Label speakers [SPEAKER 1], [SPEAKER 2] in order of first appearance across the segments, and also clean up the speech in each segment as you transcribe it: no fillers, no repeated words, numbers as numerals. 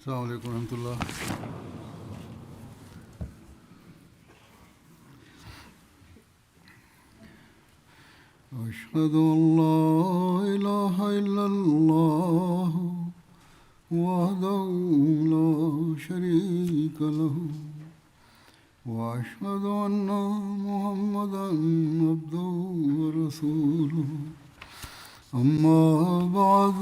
[SPEAKER 1] Assalamu alaikum warahmatullah. أشهد أن لا إله إلا الله وحده لا شريك له وأشهد أن محمدا عبده ورسوله أما بعد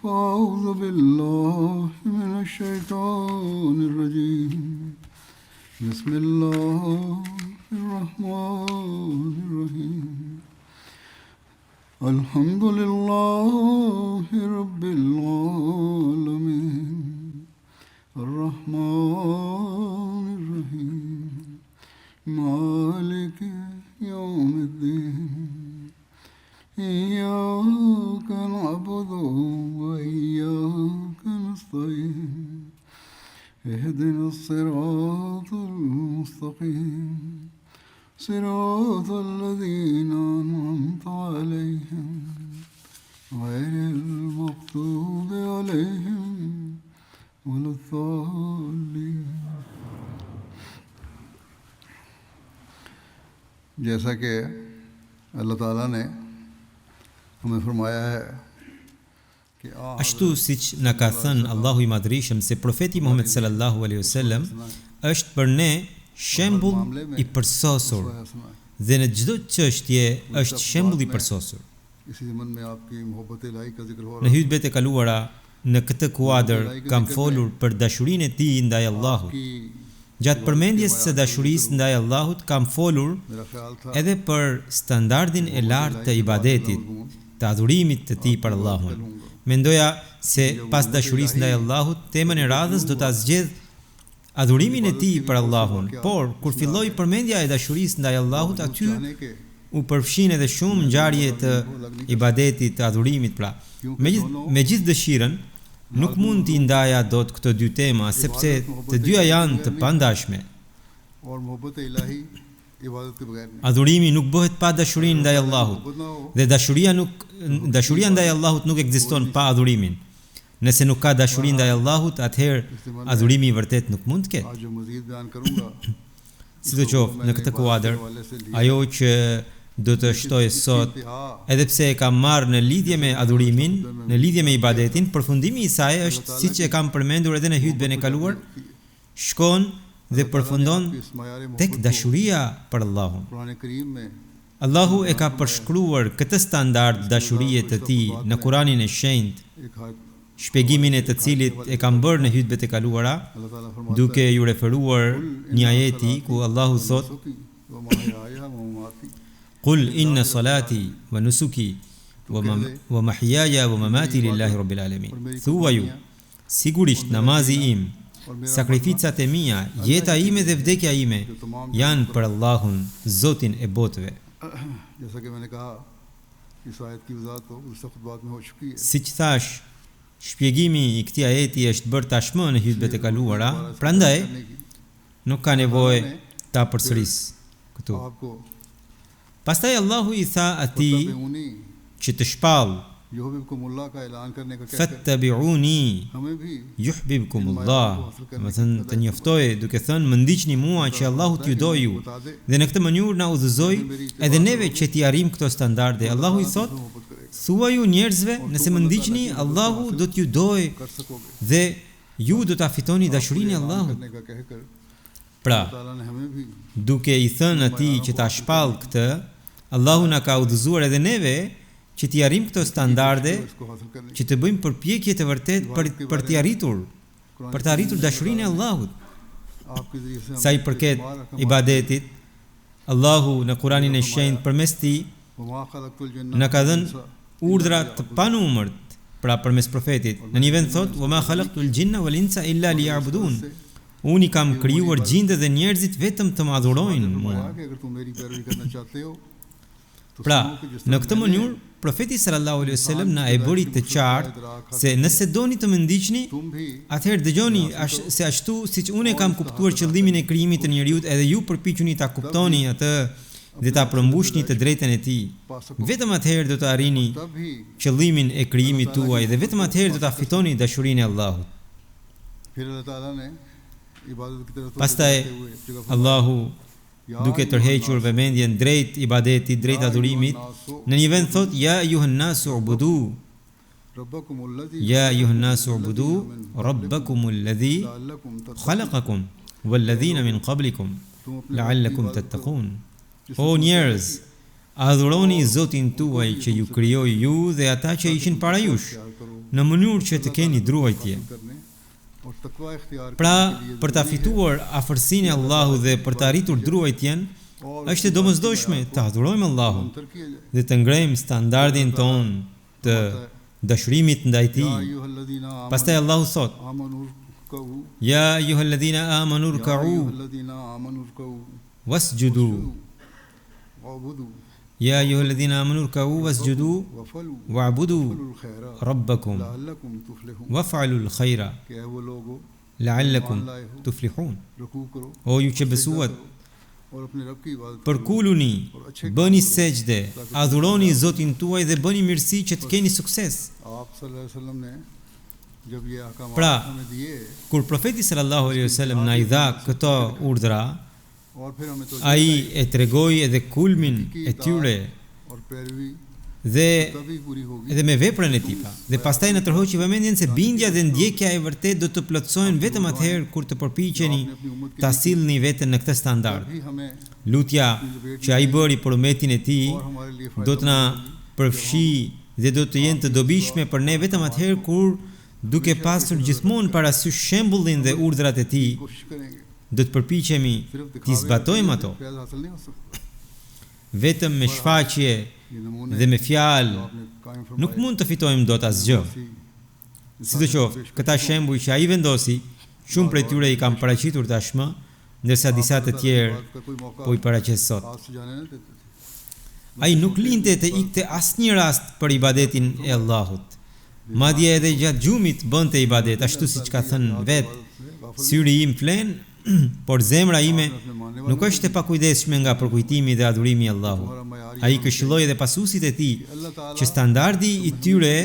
[SPEAKER 1] فأعوذ بالله من الشيطان الرجيم بسم الله الرحمن الرحيم الحمد لله رب العالمين الرحمن الرحيم مالك يوم الدين إياك نعبد وإياك نستعين اهدنا الصراط المستقيم صراط الذين أنعمت عليهم غير المغضوب عليهم ولا الضالين. जैसा कि अल्लाह ताला ने हमें फरमाया है कि
[SPEAKER 2] ashtu siç na ka thënë Allahu I Madhrishëm se profeti Muhammed sallallahu alaihi wasallam është për ne shembull I përsosur dhe në çdo çështje është shembull I përsosur.
[SPEAKER 1] इसी ज़मन में आपकी मोहब्बत इलाही का जिक्र हो
[SPEAKER 2] Në hutbet e kaluara në këtë kuadër kam folur për dashurinë e tij ndaj Allahut. Gjatë përmendjes së dashurisë ndaj Allahut kam folur
[SPEAKER 1] मेरा ख्याल था
[SPEAKER 2] edhe për standardin e lartë të ibadetit, të adhurimit të tij për Allahun. Mendoja se pas dashurisë ndaj Allahut, temën e radhës do ta zgjedh adhurimin e tij për Allahun, por kur filloi përmendja e dashurisë ndaj Allahut, aty u përfshin edhe shumë ngjarje të ibadetit, të adhurimit pra. Me gjithë dëshirën, nuk mund t'i ndaja dot këto dy tema, sepse të dyja janë të pandashme.
[SPEAKER 1] और मोहब्बत इलाही इबादत के बगैर नहीं
[SPEAKER 2] Adhurimi nuk bëhet pa dashurinë ndaj Allahut, dhe dashuria ndaj Allahut nuk ekziston pa adhurimin. Nëse nuk ka dashuri ndaj Allahut, atëherë adhurimi I vërtet nuk mund të ketë.
[SPEAKER 1] आज जो मज़ीद बयान करूँगा
[SPEAKER 2] Sidoqoftë, në këtë kuadër, ajo që do të shtoj sot, edhe pse e kam marrë në lidhje me adhurimin, në lidhje me ibadetin, përfundimi I saj është, siç e kam përmendur edhe në hutben e kaluar, shkon dhe përfundon tek dashuria për Allahun.
[SPEAKER 1] Quran करीम में
[SPEAKER 2] Allahu e ka përshkruar këtë standard dashurie të tij në Kuranin e Shenjtë,
[SPEAKER 1] एक हाथ
[SPEAKER 2] shpjegimin e të cilit e kam bërë në hutbet e kaluara,
[SPEAKER 1] अल्लाह ताला फरमाता
[SPEAKER 2] duke ju referuar një ajeti ku Allahu thot:
[SPEAKER 1] है व महयाया व ममाती
[SPEAKER 2] Qul inna salati wa nusuki wa mahyaya wa mamati lillahi rabbil alamin. Thuaju, sigurisht namazi im, sakrificat e mia, jeta ime dhe vdekja ime janë për Allahun, Zotin e botëve.
[SPEAKER 1] जैसा कि मैंने कहा इस आयत की वज़ाहत तो उस वक्त बात में हो चुकी है
[SPEAKER 2] Siç thash, shpjegimi I këtij ajeti është bërë tashmë në hutbet e kaluara, prandaj nuk ka nevojë ta përsëris këtu.
[SPEAKER 1] आपको
[SPEAKER 2] Pastaj Allahu I tha atij
[SPEAKER 1] तबीउनी
[SPEAKER 2] që të shpall,
[SPEAKER 1] युहिब्बुकुमुल्लाह का ऐलान करने का कहते हैं
[SPEAKER 2] fattabi'uni
[SPEAKER 1] हमें भी
[SPEAKER 2] yuhibbukumullah, do të thënë të njoftoj duke thënë më ndiqni mua që Allahu t'ju doj ju. Dhe në këtë mënyrë na udhëzoi edhe neve që t'i arrim këto standarde. Allahu I thot:
[SPEAKER 1] मोहब्बत करेगा
[SPEAKER 2] thuaju njerëzve, nëse më ndiqni, Allahu do t'ju doj
[SPEAKER 1] कर सकोगे
[SPEAKER 2] dhe ju do ta fitoni dashurinë e Allahut.
[SPEAKER 1] करने का कहकर
[SPEAKER 2] Pra,
[SPEAKER 1] ताला ने हमें भी
[SPEAKER 2] duke I thënë atij që ta shpall këtë, Allahu na ka udhëzuar edhe neve që t'i arrim këto standarde,
[SPEAKER 1] इसको हासिल करने
[SPEAKER 2] që të bëjmë përpjekje të vërtet për t'i arritur, për të arritur dashurinë e Allahut.
[SPEAKER 1] आपके जरिए से
[SPEAKER 2] Sa I përket ibadetit, Allahu në Kuranin e Shenjtë përmes tij
[SPEAKER 1] वमा खलक़तुल जिन्ना
[SPEAKER 2] na ka dhënë urdhra të panumërt, pra përmes profetit. Në një vend thot: "Wa ma khalaqtul jinna wal insa illa liya'budun." Unë I kam krijuar gjindët dhe njerëzit vetëm të më adhurojnë mua.
[SPEAKER 1] कि अगर तुम मेरी पैरवी करना चाहते हो
[SPEAKER 2] Pra, në këtë mënyrë, profeti sallallahu alaihi wasallam na e bëri të qartë se nëse doni të më ndiqni,
[SPEAKER 1] तुम भी
[SPEAKER 2] atëherë dëgjoni se ashtu siç unë e kam kuptuar qëllimin e krijimit të njeriut, edhe ju përpiquni ta kuptoni atë dhe ta përmbushni të drejtën e tij. Vetëm atëherë do të arrini
[SPEAKER 1] तब भी
[SPEAKER 2] qëllimin e krijimit tuaj dhe vetëm atëherë do ta fitoni dashurinë e Allahut. Pastaj Allahu, duke tërhequr vëmendjen drejt ibadetit, drejt adhurimit, në një vend thot: Ja ayuhan nasu ubudu, ja ayuhan nasu ubudu rabbakumul ladhi khalaqakum wal ladhina min qablikum la'allakum tattaqun. O njerëz, adhuroni Zotin tuaj që ju krijoi ju dhe ata që ishin para jush, në mënyrë që të keni druajtje. Pra, për ta fituar afërsinë e Allahut dhe për të arritur druajtjen, është e domosdoshme të adhurojmë Allahun dhe të ngrejmë standardin ton të dashurimit ndaj Tij. Pastaj Allahu thot: Ja ayyuhalladhina amanu rka'u wasjudu. Ja ayyuhalladhina amanu rka'u wasjudu wa'budu rabbakum waf'alul khaira la'allakum tuflihun. O ju që besuat, përkuluni, bëni sejdë, adhuroni Zotin tuaj dhe bëni mirësi që të keni sukses. Pra, kur profeti sallallahu alaihi wasallam na I dha këto urdhra, ai e tregoi edhe kulmin e tyre dhe edhe me veprën e tij. Dhe pastaj na tërhoqi vëmendjen se bindja dhe ndjekja e vërtet do të plotësohen vetëm atëherë kur të përpiqeni ta sillni veten në këtë standard. Lutja që ai bëri për umetin e tij do të na përfshi dhe do të jenë të dobishme për ne vetëm atëherë kur, duke pasur gjithmonë parasysh shembullin dhe urdhrat e tij, do të përpiqemi t'i zbatojmë ato. Vetëm me shfaqje dhe me fjalë nuk mund të fitojmë dot asgjë. Sidoqoftë, këta shembuj që ai vendosi, shumë prej tyre I kanë paraqitur tashmë, ndërsa disa të tjerë po I paraqes sot. Ai nuk linte të ikte asnjë rast për ibadetin e Allahut. Madje edhe gjatë gjumit bënte ibadet, ashtu siç ka thënë vetë: Syri im flen, por zemra ime nuk është e pakujdesshme nga përkujtimi dhe adhurimi I Allahut. Ai këshilloi edhe pasuesit e tij që standardi I tyre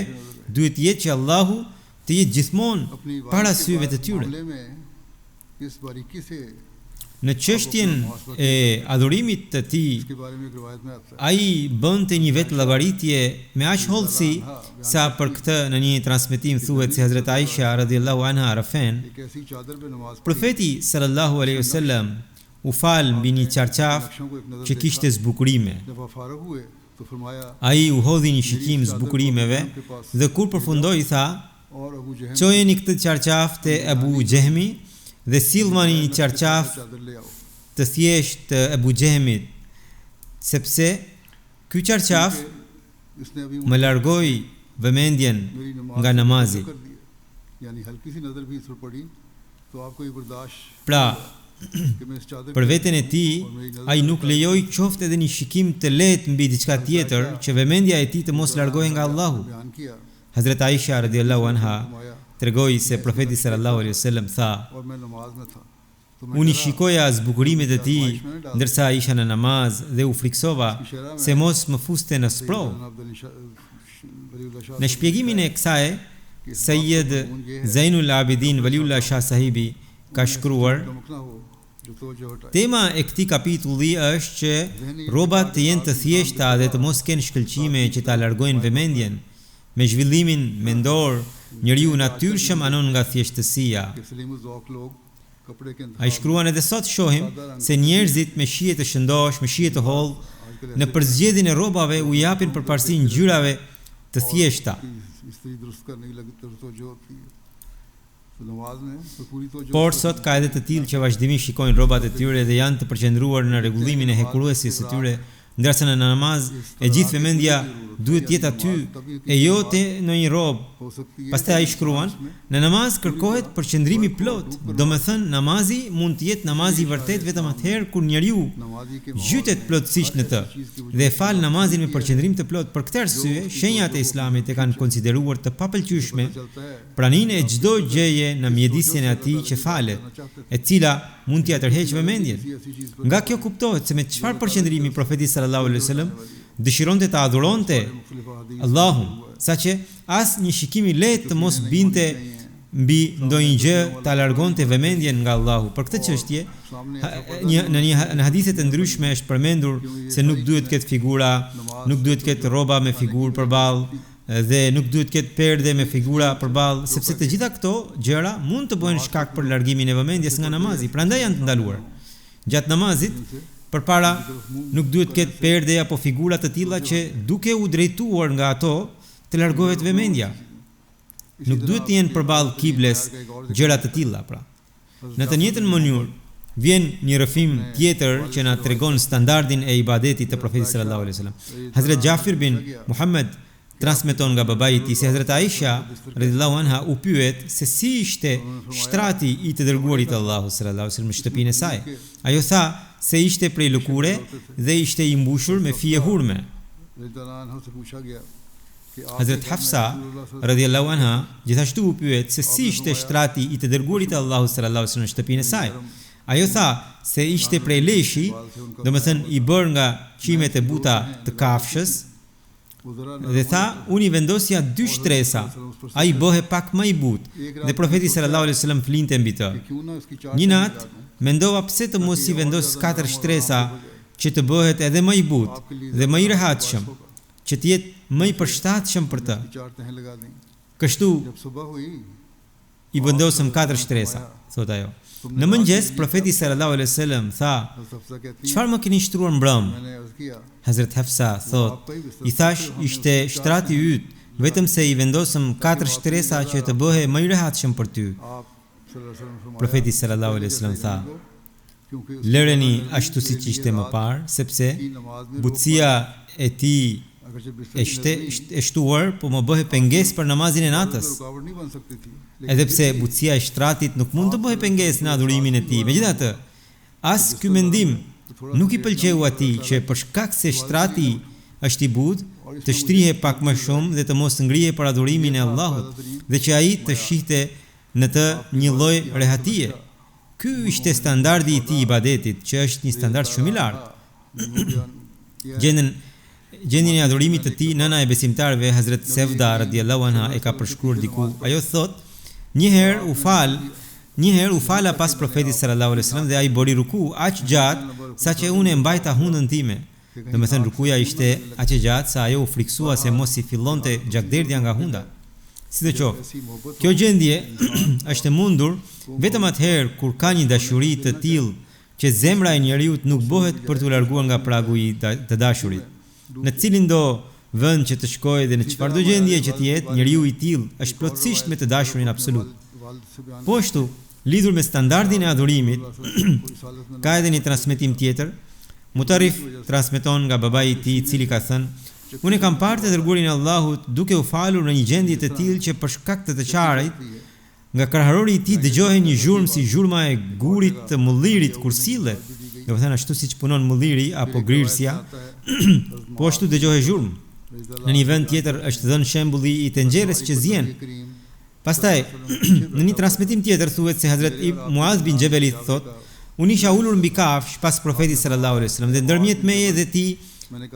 [SPEAKER 2] duhet të jetë që Allahu të jetë gjithmonë para syve të tyre. Në çështjen e adhurimit të tij, ai bënte një vetë llogaritje me aq hollësi sa për këtë në një transmetim thuhet se Hazrat Aisha radhiyallahu anha rafen, profeti sallallahu alaihi wasallam u fal mbi një çarçaf që kishte zbukurime. Ai u hodhi një shikim zbukurimeve dhe kur përfundoi tha: "Çojeni këtë çarçaf te Abu Jehmi dhe sillmani një çarçaf të thjesht të Abu Jehmit, sepse ky çarçaf më largoi vëmendjen nga namazi." Pra, për veten e tij, ai nuk lejoi qoftë edhe një shikim të lehtë mbi diçka tjetër që vëmendja e tij të mos largohej nga Allahu. Hazrat Aisha radhiyallahu anha tregoi se profeti sallallahu alaihi wasallam tha: "Unë shikoja zbukurimet e tij ndërsa isha në namaz dhe u friksova se mos më fuste në sprov." Në shpjegimin e kësaj, Sayyid Zainul Abidin Waliullah Shah Sahibi ka shkruar: Tema e këtij kapitulli është që rrobat të jenë të thjeshta dhe të mos kenë shkëlqime që ta largojnë vëmendjen. Me zhvillimin mendor, njeriu natyrshëm anon nga thjeshtësia. Ai shkruan: edhe sot shohim se njerëzit me shije të shëndosh, me shije të holl, në përzgjedhjen e rrobave u japin përparësi ngjyrave të thjeshta. Por sot ka edhe të tillë që vazhdimisht shikojnë rrobat e tyre dhe janë të përqendruar në rregullimin e hekulluesisë së tyre, ndërsa në namaz e gjithë vëmendja duhet jetë aty e jo te në një rrob. Pastaj ai shkruan: në namaz kërkohet përqendrimi plot. Domethënë namazi mund të jetë namazi I vërtet vetëm atëherë kur njeriu gjytet plotësisht në të dhe fal namazin me përqendrim të plot. Për këtë arsye, shenjat e Islamit e kanë konsideruar të papëlqyeshme praninë e çdo gjëje në mjedisjen e atij që falet, e cila mund t'i tërheqë vëmendjen. Nga kjo kuptohet se me çfarë përqendrimi profeti sallallahu alaihi wasallam dëshironte të adhuronte Allahun, saqë as një shikim I lehtë të mos binte mbi ndonjë gjë ta largonte vëmendjen nga Allahu. Për këtë çështje, në hadithe të ndryshme është përmendur se nuk duhet të ketë figura, nuk duhet të ketë rroba me figurë përballë dhe nuk duhet të ketë perde me figura përballë, sepse të gjitha këto gjëra mund të bëhen shkak për largimin e vëmendjes nga namazi. Prandaj janë të ndaluar. Gjatë namazit, përpara nuk duhet të ketë perde apo figura të tilla që duke u drejtuar nga ato të largohet vëmendja. Nuk duhet të jenë përballë kibles gjëra të tilla, pra. Në të njëjtën mënyrë, vjen një rrëfim tjetër që na tregon standardin e ibadetit të Profetit sallallahu alaihi wasallam. Hazrat Jafir bin Muhammad transmeton nga babai i tij se Hazrat Aisha radhiyallahu anha u pyet se si ishte shtrati i të dërguarit të Allahut sallallahu alaihi wasallam në shtëpinë e saj. Ajo tha se ishte prej lëkure dhe ishte i mbushur me fije hurme. Hazrat Hafsa radhiyallahu anha gjithashtu u pyet se si ishte shtrati i të dërguarit të Allahut sallallahu alaihi wasallam në shtëpinë e saj. Ajo tha se ishte prej leshi, domethënë i bërë nga qimet e buta të kafshës, dhe tha, unë i vendosja 2 shtresa, ai bëhe pak më i butë, dhe Profeti sallallahu alaihi wasallam flinte mbi të. Një natë mendova pse të mos i vendos 4 shtresa që të bëhet edhe më i butë dhe më i rehatshëm, që të jetë më i përshtatshëm për të. Kështu i vendosëm 4 shtresa, thot ajo. Në mëngjes, Profeti sallallahu alaihi wasallam tha, çfarë më keni shtruar mbrëm? Hazrat Hafsa thot, i thash ishte shtrati yt, vetëm se i vendosëm 4 shtresa që të bëhe më i rehatshëm për ty. Profeti sallallahu alaihi wasallam tha, lëreni ashtu siç ishte më parë, sepse butësia e tij e shtuar, po më bëhe pengesë për namazin e natës. Edhe pse butësia e shtраtit nuk mund të bëhe pengesë në adhurimin e tij. Megjithatë, as ky mendim nuk i pëlqeu atij që për shkak se shtrati është i butë, të shtrihe pak më shumë dhe të mos ngrihe për adhurimin e Allahut, dhe që ai të shihte në të një lloj rehatie. Ky ishte standardi i tij i ibadetit, që është një standard shumë i lartë. Gjendjen e adhurimit të tij, nëna e besimtarëve Hazrat Sevda radhiyallahu anha e ka përshkruar diku. Ajo thot, një herë u fala pas Profetit sallallahu alaihi wasallam dhe ai bëri ruku aq gjatë saqë unë e mbajta hundën time. Domethënë rukuja ishte aq e gjatë sa ajo u friksua se mos i fillonte gjakderdhja nga hunda. Sidoqoftë, kjo gjendje është e mundur vetëm atëherë kur ka një dashuri të tillë që zemra e njeriu nuk bëhet për t'u larguar nga pragu i të dashurit. Në cilin do vend që të shkojë dhe në çfarëdo gjendje që të jetë, njeriu i tillë është plotësisht me të dashurin absolut. Po ashtu, lidhur me standardin e adhurimit, ka edhe një transmetim tjetër. Mutarif transmeton nga babai i tij, i cili ka thënë, unë kam parë të dërguarin e Allahut duke u falur në një gjendje të tillë që për shkak të çarit, nga krahërori i tij dëgjohej një zhurmë si zhurma e gurit të mullirit kur sillet. Do të thënë ashtu siç punon mulliri apo grirësia, po ashtu dëgjohej zhurmë. Në një vend tjetër është dhënë shembulli i tenxheres që zien. Pastaj, në një transmetim tjetër thuhet se Hazrat Muaz bin Jabal thot, unë isha ulur mbi kafsh pas Profetit sallallahu alaihi wasallam dhe ndërmjet meje dhe tij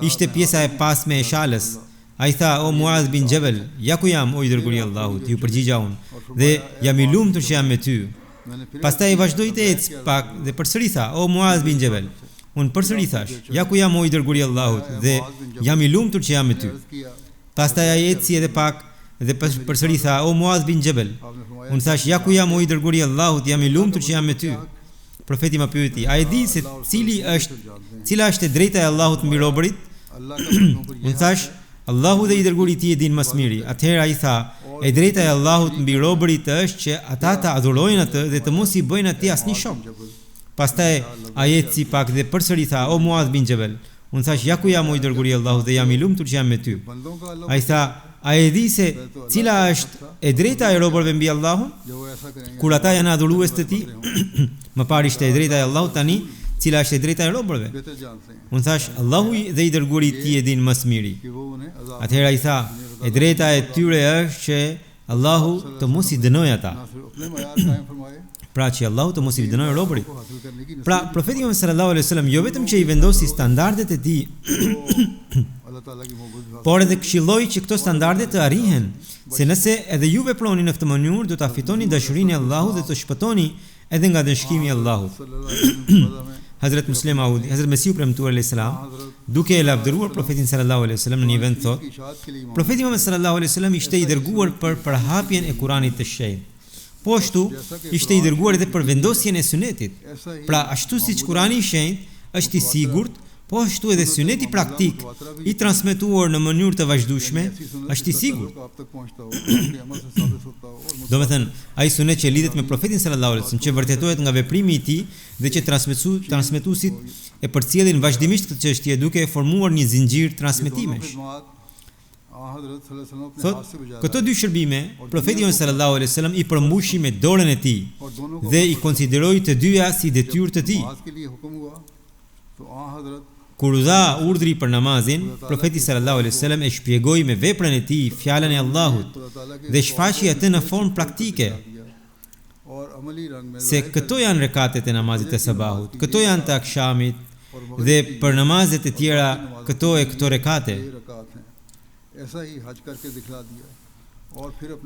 [SPEAKER 2] ishte pjesa e pasme e shalës. Ai tha, o Muaz bin Jabal, ja ku jam, o i dërguari i Allahut, ju përgjigja unë, dhe jam i lumtur që jam me ty. Pastaj vazhdoi të ecë pak dhe përsëri tha, o Muaz bin Jabal, unë përsëri thash, ja ku jam, o i dërguari i Allahut, dhe jam i lumtur që jam me ty. Pastaj ai eci edhe pak dhe përsëri tha, o Muaz bin Jabal, unë thash, ja ku jam, o i dërguari i Allahut, jam i lumtur që jam me ty. Profeti më pyeti, a e di se cila është e drejta e Allahut mbi robërit? Unë thash, Allahu dhe i dërguari i tij e din më së miri. Atëherë ai tha, e drejta e Allahut mbi robërit është që ata ta adhurojnë atë dhe të mos i bëjnë atij asnjë shok. Pastaj ai eci pak dhe përsëri tha, o Muaz bin Jabal, unë thash, ja ku jam, o i dërguari i Allahut, dhe jam i lumtur që jam me ty. Ai tha, a e di se cila është e drejta e robërve mbi Allahun? Kur ata janë adhurues të tij? Më parë ishte e drejta e Allahut, tani cila është e drejta e robërve? Unë thash, Allahu dhe i dërguari i tij e din më së miri. Atëherë ai tha, e drejta e tyre është që Allahu të mos i dënojë ata. Pra që Allahu të mos i dënojë robërit. Pra, Profeti Muhammed sallallahu alaihi wasallam jo vetëm që i vendosi standardet e tij, por edhe këshilloi që këto standarde të arrihen se nëse edhe ju veproni në këtë mënyrë, do ta fitoni dashurinë e Allahut dhe të shpëtoni edhe nga dëshkimi i Allahut. Hazrat Muslim Maud, Hazrat Mesiu premtuar alayhis salam, duke e lavdëruar profetin sallallahu alaihi wasallam në një vend thotë, profeti Muhammed sallallahu alaihi wasallam ishte i dërguar për përhapjen e Kuranit të shenjtë. Po ashtu ishte i dërguar edhe për vendosjen e sunetit. Pra ashtu siç Kurani i shenjtë është i sigurt, po ashtu edhe suneti praktik i transmetuar në mënyrë të vazhdueshme është i sigurt. Domethënë, ai sunet që lidhet me profetin sallallahu alaihi wasallam, që vërtetohet nga veprimi i tij dhe që transmetuesit e përcjellin vazhdimisht këtë çështje duke formuar një zinxhir transmetimesh. Thot, këto dy shërbime, profeti sallallahu alaihi wasallam i përmbushi me dorën e tij dhe i konsideroi të dyja si detyrë të tij. Kur u dha urdhri për namazin, profeti sallallahu alaihi wasallam e shpjegoi me veprën e tij fjalën e Allahut dhe shfaqi atë në formë praktike. Se këto janë rekatet e namazit të sabahut, këto janë të akshamit dhe për namazet e tjera këto e këto rekate.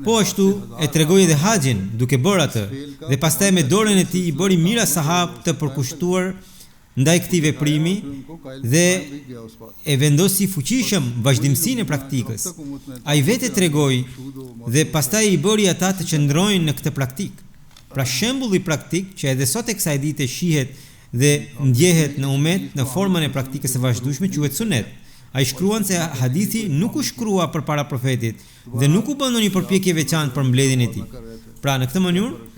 [SPEAKER 2] Po ashtu e tregoi edhe haxhin duke bërë atë dhe pastaj me dorën e tij i bëri mira sahab të përkushtuar ndaj këtij veprimi dhe e vendosi fuqishëm vazhdimsinë e praktikës. Ai vetë tregoi dhe pastaj i bëri ata të qëndrojnë në këtë praktik. Pra shembulli praktik që edhe sot e kësaj dite shihet dhe ndjehet në umet në formën e praktikës së vazhdueshme quhet sunet. Ai shkruan se hadithi nuk u shkrua përpara profetit dhe nuk u bën ndonjë përpjekje veçantë për mbledhjen e tij. Pra në këtë mënyrë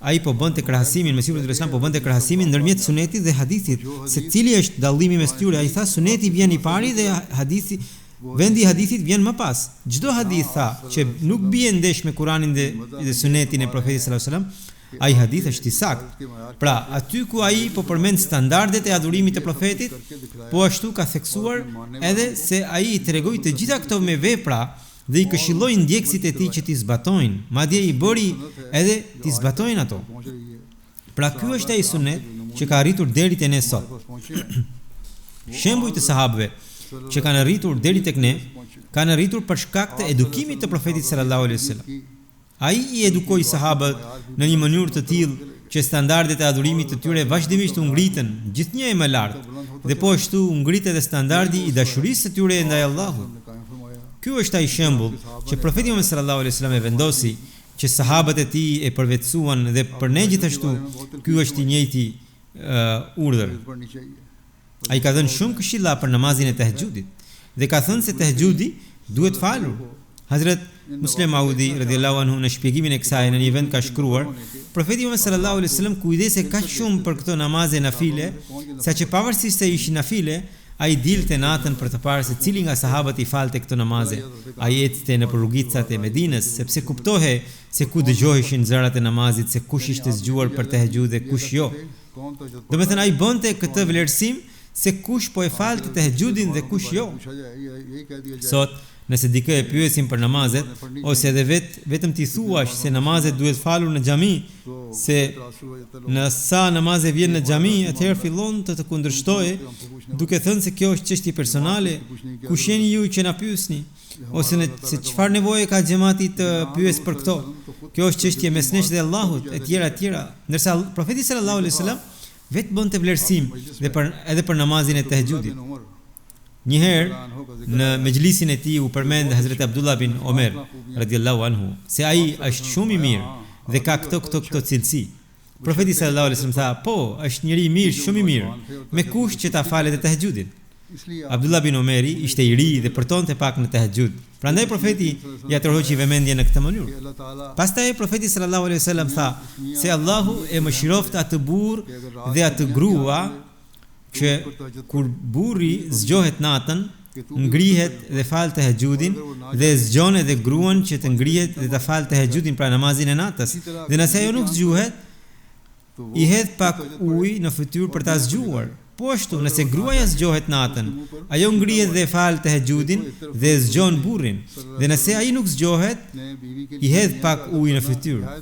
[SPEAKER 2] ai po bënte krahasimin, Mesiu sallallahu alaihi wasallam po bënte krahasimin ndërmjet sunetit dhe hadithit, se cili është dallimi mes tyre. Ai tha suneti vjen i pari dhe hadithi, vendi i hadithit vjen më pas. Çdo hadith tha që nuk bie ndesh me Kuranin dhe sunetin e profetit sallallahu alaihi wasallam, ai hadith është i saktë. Pra, aty ku ai po përmend standardet e adhurimit të profetit, po ashtu ka theksuar edhe se ai i tregoi të gjitha këto me vepra dhe i këshilloi ndjekësit e tij që t'i zbatojnë, madje i bëri edhe t'i zbatojnë ato. Pra ky është ai sunet që ka arritur deri te ne sot. Shembujt e sahabëve që kanë arritur deri tek ne, kanë arritur për shkak të edukimit të profetit sallallahu alaihi wasallam. Ai i edukoi sahabët në një mënyrë të tillë që standardet e adhurimit të tyre vazhdimisht u ngritën gjithnjë më lart, dhe po ashtu u ngrit edhe standardi i dashurisë së tyre ndaj Allahut. Ky është ai shembull që profeti Muhammed sallallahu alaihi wasallam e vendosi, që sahabët e tij e përvetësuan dhe për ne gjithashtu ky është i njëjti urdhër. Ai ka dhënë shumë këshilla për namazin e tahajjudit dhe ka thënë se tahajjudi duhet falur. Hazrat Muslim Maudi radhiyallahu anhu në shpjegimin e kësaj në një vend ka shkruar, profeti Muhammed sallallahu alaihi wasallam kujdese kaq shumë për këto namaze nafile, saqë pavarësisht se ishin nafile, ai dilte natën për të parë se cili nga sahabët i falte këto namaze. Ai ecte në rrugicat e Medinës, sepse kuptohej se ku dëgjoheshin zërat e namazit, se kush ishte zgjuar për tahajjud dhe kush jo. Domethënë ai bënte këtë vlerësim se kush po e falte tahajjudin dhe kush jo. Sot nëse dikë e pyesin për namazet, ose edhe vetëm ti thuash se namazet duhet falur në xhami, se në sa namaze vjen në xhami, atëherë fillon të kundërshtojë, duke thënë se kjo është çështje personale, kush jeni ju që na pyesni, ose se çfarë nevoje ka xhamati të pyes për këto. Kjo është çështje mes nesh dhe Allahut, etj. Ndërsa profeti sallallahu alaihi wasallam vetë bënte vlerësim edhe për namazin e tahajjudit. Njëherë në mejlisin e tij u përmend Hazrat Abdullah bin Omer radhiyallahu anhu se ai është shumë i mirë dhe ka këto cilësi. Profeti sallallahu alaihi wasallam tha, po, është njëri i mirë, shumë i mirë, me kush që ta falet e tahajjudit. Abdullah bin Omeri ishte i ri dhe përtonte pak në tahajjud. Prandaj profeti ja tërhoqi vëmendjen në këtë mënyrë. Pastaj profeti sallallahu alaihi wasallam tha se Allahu e mëshiroft atë burr dhe atë grua që kur burri zgjohet natën, ngrihet dhe fal tahajjudin dhe zgjon edhe gruan që të ngrihet dhe ta fal tahajjudin, pra namazin e natës. Dhe nëse ajo nuk zgjuhet, i hedh pak ujë në fytyrë për ta zgjuar. Po ashtu, nëse gruaja zgjohet natën, ajo ngrihet dhe fal tahajjudin dhe zgjon burrin. Dhe nëse ai nuk zgjohet, i hedh pak ujë në fytyrë.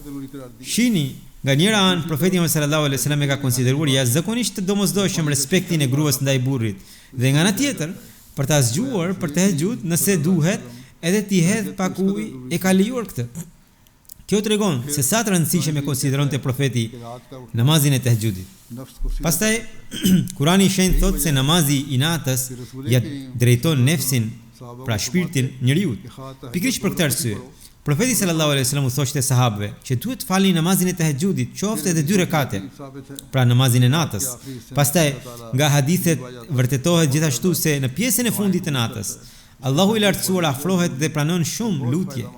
[SPEAKER 2] Shini, nga njëra anë, profeti Muhammed sallallahu alaihi wasallam e ka konsideruar jashtëzakonisht të domosdoshëm respektin e gruas ndaj burrit, dhe nga ana tjetër, për ta zgjuar për tahajjud, nëse duhet, edhe ti hedh pak ujë, e ka lejuar këtë. Kjo tregon se sa të rëndësishëm e konsideronte profeti namazin e tahajjudit. Pastaj Kurani i Shenjtë thotë se namazi i natës ja drejton nefsin, pra shpirtin njeriu. Pikërisht për këtë arsye, profeti sallallahu alejhi wasallam u thoshte sahabëve që duhet të falni namazin e tahajjudit, qoftë edhe 2 rekate, pra namazin e natës. Pastaj nga hadithet vërtetohet gjithashtu se në pjesën e fundit të natës, Allahu i lartësuar afrohet dhe pranon shumë lutje.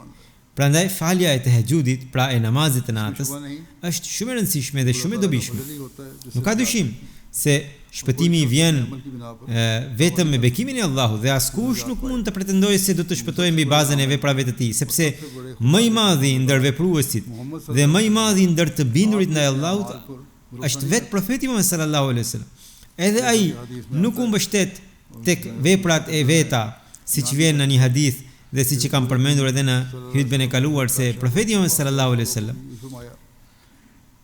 [SPEAKER 2] Prandaj falja e tahajjudit, pra e namazit të natës, është shumë e rëndësishme dhe shumë e dobishme. Nuk ka dyshim se shpëtimi vjen vetëm me bekimin e Allahut dhe askush nuk mund të pretendojë se do të shpëtojë mbi bazën e veprave të tij, sepse më i madhi ndër vepruesit dhe më i madhi ndër të bindurit ndaj Allahut është vetë profeti Muhammed sallallahu alaihi wasallam. Edhe ai nuk u mbështet tek veprat e veta, siç vjen në një hadith dhe siç e kam përmendur edhe në hutben e kaluar se profeti Muhammed sallallahu alaihi wasallam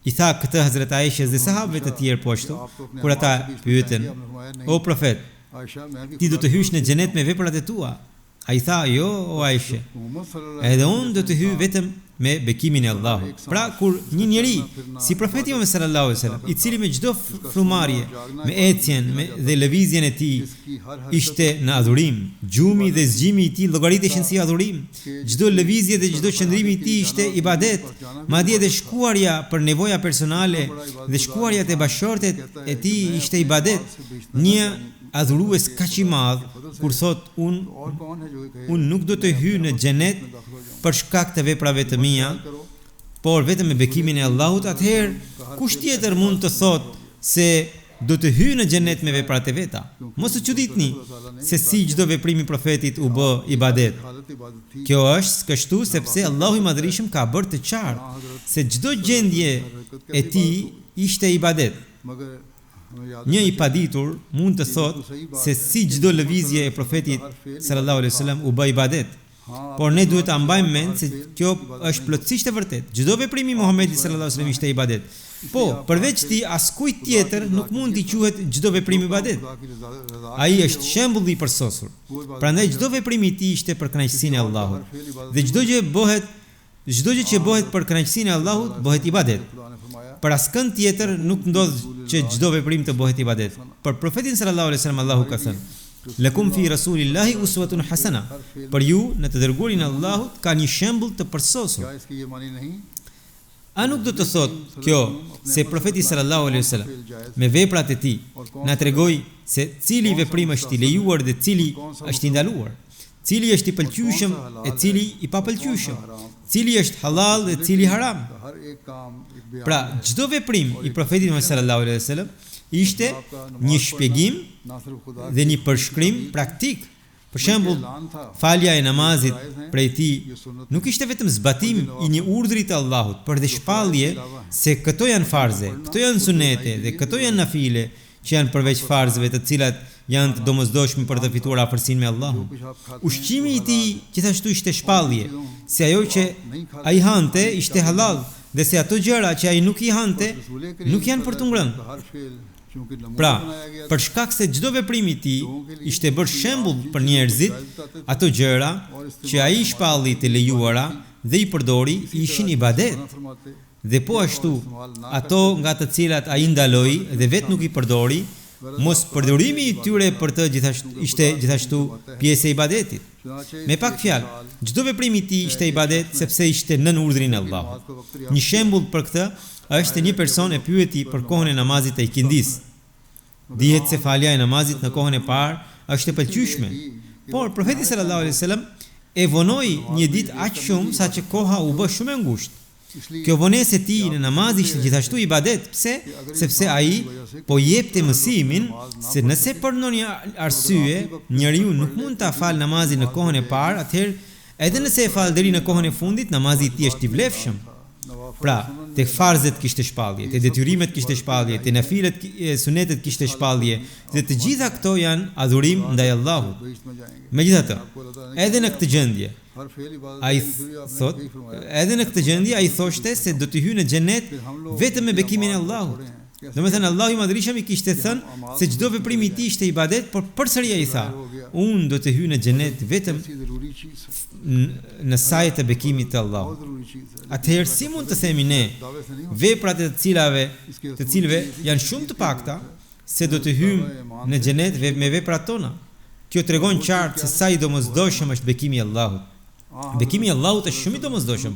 [SPEAKER 2] i tha këtë Hazrat Aishës dhe sahabëve të tjerë poshtu, kur ata pyetën: "O profet, ti do të hysh në xhenet me veprat e tua?" Ai tha: "Jo, o Aishë, edhe unë do të hyj vetëm me bekimin e Allahut." Pra, kur një njeri si profeti Muhammed sallallahu alaihi wasallam, i cili me çdo frumarje, me ecjen, dhe lëvizjen e tij ishte në adhurim, gjumi dhe zgjimi i tij llogariteshin si adhurim, çdo lëvizje dhe çdo qëndrimi i tij ishte ibadet, madje edhe shkuarja për nevoja personale dhe shkuarja te bashortet e tij ishte ibadet. Një adhurues kaq i madh kur thot unë nuk do të hyj në xhenet për shkak të veprave të mia, por vetëm me bekimin e Allahut, atëherë kush tjetër mund të thot se do të hyjë në xhenet me veprat e veta? Mos u çuditni se si çdo veprim i profetit u bë ibadet. Kjo është kështu sepse Allahu i Madhërisht ka bërë të qartë se çdo gjendje e tij ishte ibadet. Një i paditur mund të thotë se si çdo lëvizje e profetit sallallahu alaihi wasallam u bë ibadet. Por ne duhet ta mbajmë mend se kjo është plotësisht e vërtetë. Çdo veprim i Muhamedit sallallahu alaihi wasallam ishte ibadet. Po, përveç ti askujt tjetër nuk mund t'i quhet çdo veprim ibadet. Ai është shembulli i përsosur. Prandaj çdo veprim i tij ishte për kënaqësinë e Allahut. Dhe çdo gjë që bëhet për kënaqësinë e Allahut bëhet ibadet. Për askënd tjetër nuk ndodh që çdo veprim të bëhet ibadet. Për profetin sallallahu alaihi wasallam Allahu ka thënë: "Lakum fi rasulillahi uswatun hasana." Për ju në të dërguarin e Allahut ka një shembull të përsosur. A nuk do të thotë kjo se profeti sallallahu alaihi wasallam me veprat e tij na tregoi se cili veprim është i lejuar dhe cili është i ndaluar, cili është i pëlqyeshëm e cili i papëlqyeshëm, cili është halal dhe cili haram? Pra, çdo veprim i profetit sallallahu alaihi wasallam ishte një shpjegim dhe një përshkrim praktik. Për shembull, falja e namazit prej tij nuk ishte vetëm zbatim i një urdhri të Allahut, por dhe shpallje se këto janë farze, këto janë sunete dhe këto janë nafile që janë përveç farzeve, të cilat janë të domosdoshme për të fituar afërsinë me Allahun. Ushqimi i tij gjithashtu ishte shpallje, se ajo që ai hante ishte halal dhe se ato gjëra që ai nuk i hante nuk janë për të ngrënë. Pra, për shkak se çdo veprim i tij ishte bërë shembull për njerëzit, ato gjëra që ai shpalli të lejuara dhe i përdori ishin ibadet. Dhe po ashtu, ato nga të cilat ai ndaloi dhe vetë nuk i përdori, mos përdorimi i tyre për të ishte gjithashtu pjesë e ibadetit. Me pak fjalë, çdo veprim i tij ishte ibadet sepse ishte nën urdhrin e Allahut. Një shembull për këtë është një person e pyeti për kohën e namazit të ikindis. Dihet se falja e namazit në kohën e parë është e pëlqyeshme, por profeti sallallahu alaihi wasallam e vonoi një ditë aq shumë saqë koha u bë shumë e ngushtë. Kjo vonesë e tij në namaz ishte gjithashtu ibadet. Pse? Sepse ai po jepte mësimin se nëse për ndonjë arsye njeriu nuk mund ta fal namazin në kohën e parë, atëherë edhe nëse e fal deri në kohën e fundit, namazi i tij është i vlefshëm. Pra, tek farzet kishte shpallje, te detyrimet kishte shpallje, te nafilet sunetet kishte shpallje, dhe të gjitha këto janë adhurim ndaj Allahut. Megjithatë, edhe në këtë gjendje ai thoshte se do të hyjë në xhenet vetëm me bekimin e Allahut. Domethënë Allahu i Madhërisht i kishte thënë se çdo veprim i tij ishte ibadet, por përsëri ai tha: "Unë do të hyj në xhenet vetëm në sajt e bekimit të Allahut. Atëherë si mund të themi ne veprat e të cilëve janë shumë të pakta se do të hyjmë në xhenet me veprat tona? Kjo tregon qartë se sa i domosdoshëm është bekimi i Allahut. Bekimi i Allahut është shumë i domosdoshëm,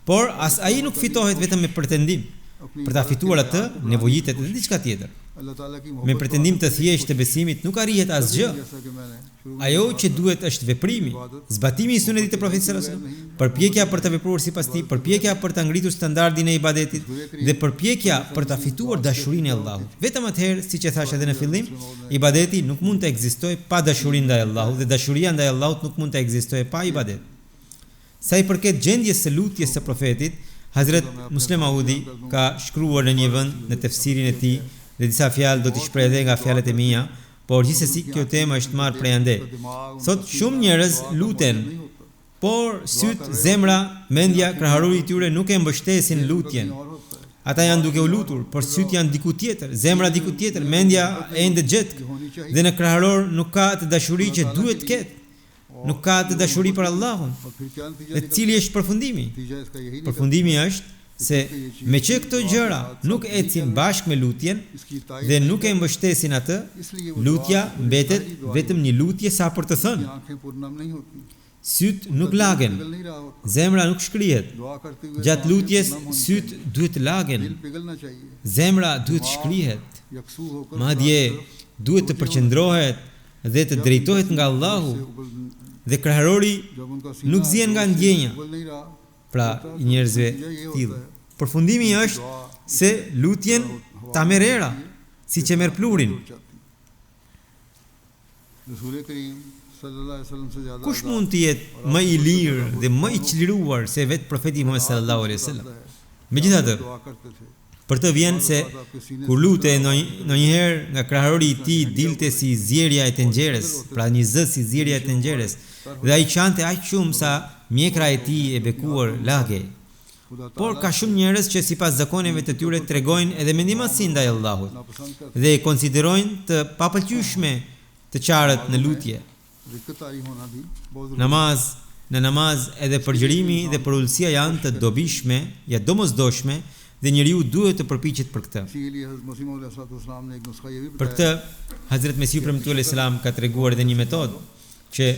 [SPEAKER 2] por as ai nuk fitohet vetëm me pretendim. Për ta fituar atë, nevojitet edhe diçka tjetër. Me pretendim të thjeshtë të besimit nuk arrihet asgjë. Ajo që duhet është veprimi, zbatimi i sunetit të Profetit sallallahu alajhi wasallam, përpjekja për të vepruar sipas tij, përpjekja për ta ngritur standardin e ibadetit dhe përpjekja për ta fituar dashurinë e Allahut. Vetëm atëherë, siç e thash edhe në fillim, ibadeti nuk mund të ekzistojë pa dashurinë ndaj Allahut dhe dashuria ndaj Allahut nuk mund të ekzistojë pa ibadet. Sa i përket gjendjes së lutjes së Profetit, Hazrat Muslim Audi ka shkruar në një vend në tefsirin e tij dhe disa fjalë do t'i shpreh edhe nga fjalët e mia, por gjithsesi kjo temë është marrë prej ande. Sot shumë njerëz luten, por syt, zemra, mendja, kraharuri i tyre nuk e mbështesin lutjen. Ata janë duke u lutur, por syt janë diku tjetër, zemra diku tjetër, mendja ende gjetk dhe në kraharor nuk ka atë dashuri që duhet të ketë. Nuk ka atë dashuri për Allahun. Dhe cili është përfundimi? Përfundimi është se me që këto gjëra nuk ecin bashkë me lutjen dhe nuk e mbështesin atë, lutja mbetet vetëm një lutje sa për të thënë. Syt nuk lagen, zemra nuk shkrihet. Gjatë lutjes syt duhet lagen, zemra duhet shkrihet. Madje duhet të përqendrohet dhe të drejtohet nga Allahu. Dhe kraharori nuk zien nga ndjenja. Pra, i njerëzve tillë. Përfundimi është se lutjen ta merr era, siç e merr plurin. Kush mund të jetë më i lirë dhe më i çliruar se vetë profeti Muhammed sallallahu alaihi wasallam? Megjithatë, për të vjen se kur lutej ndonjëherë nga kraharori i tij dilte si zjerja e tenxheres, pra një zë si zjerja e tenxheres, dhe ai qante aq shumë sa mjekra e tij e bekuar lagej. Por ka shumë njerëz që sipas zakoneve të tyre tregojnë edhe mendimasi ndaj Allahut dhe e konsiderojnë të papëlqyeshme të qarët në lutje. Në namaz edhe përgjërimi dhe përullësia janë të dobishme, ja domosdoshme, dhe njeriu duhet të përpiqet për këtë. Për këtë, Hazrat Mesihu premtuar alayhis salam ka treguar edhe një metodë që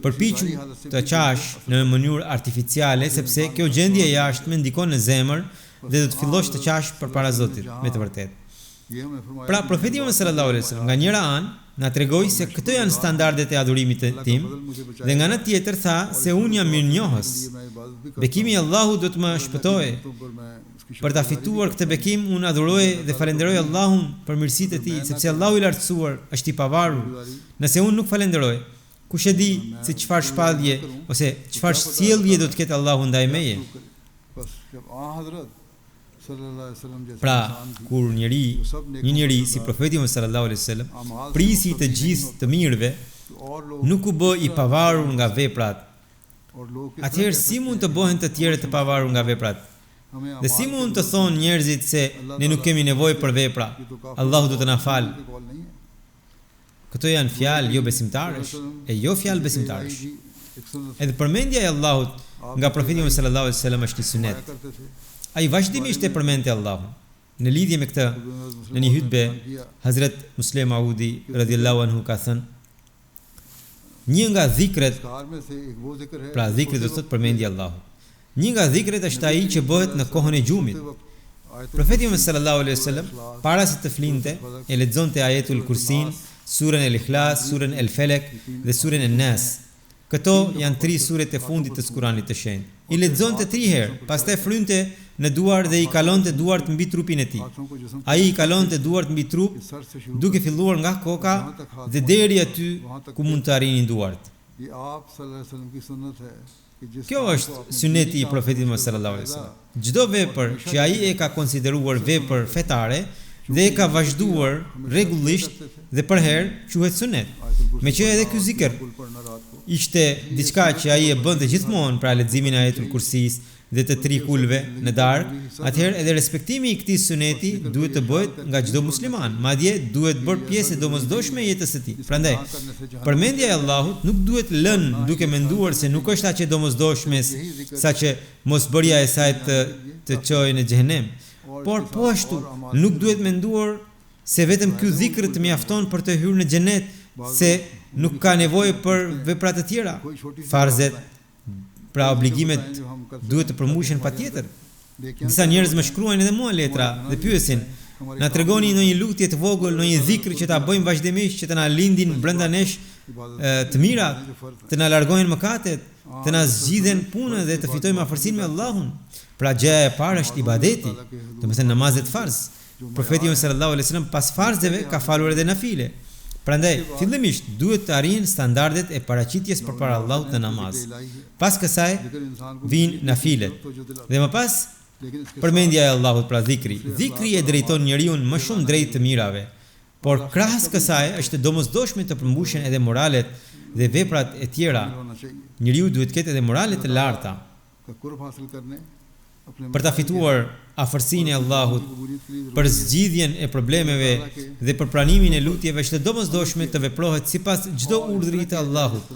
[SPEAKER 2] përpiqu të qash në mënyrë artificiale, sepse kjo gjendje e jashtme ndikon në zemër dhe do të fillosh të qash përpara Zotit, me të vërtetë. Pra, profeti Muhammed sallallahu alaihi wasallam nga njëra anë na tregoi se këto janë standardet e adhurimit tim dhe nga ana tjetër tha se unë jam mirënjohës. Bekimi i Allahut do të më shpëtojë. Për ta fituar këtë bekim, unë adhuroj dhe falenderoj Allahun për mirësitë e tij, sepse Allahu i lartësuar është i pavarur. Nëse unë nuk falenderoj, kush e di se çfarë shpallje ose çfarë sjellje do të ketë Allahu ndaj meje? Pra, kur një njeri si profeti Muhammed sallallahu alaihi wasallam prisi të gjithë të mirëve, nuk u bë i pavarur nga veprat. Atëherë si mund të bëhen të tjerët të pavarur nga veprat? Dhe si mund të thonë njerëzit se ne nuk kemi nevojë për vepra, Allahu do të na falë? Këto janë fjalë jo besimtarësh, e jo fjalë besimtarësh. Edhe përmendja e Allahut nga profeti Muhammed sallallahu alaihi wasallam është një sunet. Ai vazhdimisht e përmendte Allahun. Në lidhje me këtë, në një hutbe, Hazrat Muslim Audi radhiyallahu anhu ka thënë: një nga dhikret, pra dhikret do të thotë përmendja e Allahut. Një nga dhikret është ai që bëhet në kohën e gjumit. Profeti Muhammed sallallahu alaihi wasallam para se të flinte, e lexonte ajetul Kursin, surën El-Ikhlas, surën El-Felek dhe surën En-Nas. Këto janë 3 suret e fundit të Kuranit të shenjtë. I lexonte 3 herë, pastaj frynte në duar dhe i kalonte duart mbi trupin e tij. Ai i kalonte duart mbi trup, duke filluar nga koka dhe deri aty ku mund të arrinin duart. Kjo është suneti i profetit Muhammed sallallahu alaihi wasallam. Çdo vepër që ai e ka konsideruar vepër fetare dhe e ka vazhduar rregullisht dhe për herë quhet sunet. Meqenëse edhe ky zikr ishte diçka që ai e bënte gjithmonë, pra leximin e ajetul Kursis, dhe të trikulve në darkë, atëherë edhe respektimi i këtij suneti duhet të bëhet nga çdo musliman, madje duhet bërë pjesë e domosdoshme e jetës së tij. Prandaj, përmendja e Allahut nuk duhet lënë duke menduar se nuk është aq e domosdoshme saqë mosbërja e saj të çojë në xhenem. Por po ashtu nuk duhet menduar se vetëm ky dhikr të mjafton për të hyrë në xhenet, se nuk ka nevojë për vepra të tjera. Farzet, pra obligimet, duhet të përmbushen patjetër. Disa njerëz më shkruajnë edhe mua letra dhe pyesin: na tregoni ndonjë lutje të vogël, ndonjë dhikr që ta bëjmë vazhdimisht, që të na lindin brenda nesh të mirat, të na largojnë mëkatet, të na zgjidhen punën dhe të fitojmë afërsinë me Allahun. Pra gjëja e parë është ibadeti, domethënë namazet farz. Profeti sallallahu alaihi wasallam pas farzeve ka falur edhe nafile. Prandaj, fillimisht duhet të arrijnë standardet e paraqitjes përpara Allahut në namaz. Pas kësaj vijnë nafilet. Dhe më pas përmendja e Allahut, pra dhikri. Dhikri e drejton njeriu më shumë drejt të mirave. Por krahas kësaj është domosdoshme të përmbushen edhe moralet dhe veprat e tjera. Njeriu duhet të ketë edhe morale të larta. Për ta fituar afërsinë e Allahut, për zgjidhjen e problemeve dhe për pranimin e lutjeve është domosdoshme të veprohet sipas çdo urdhri të Allahut.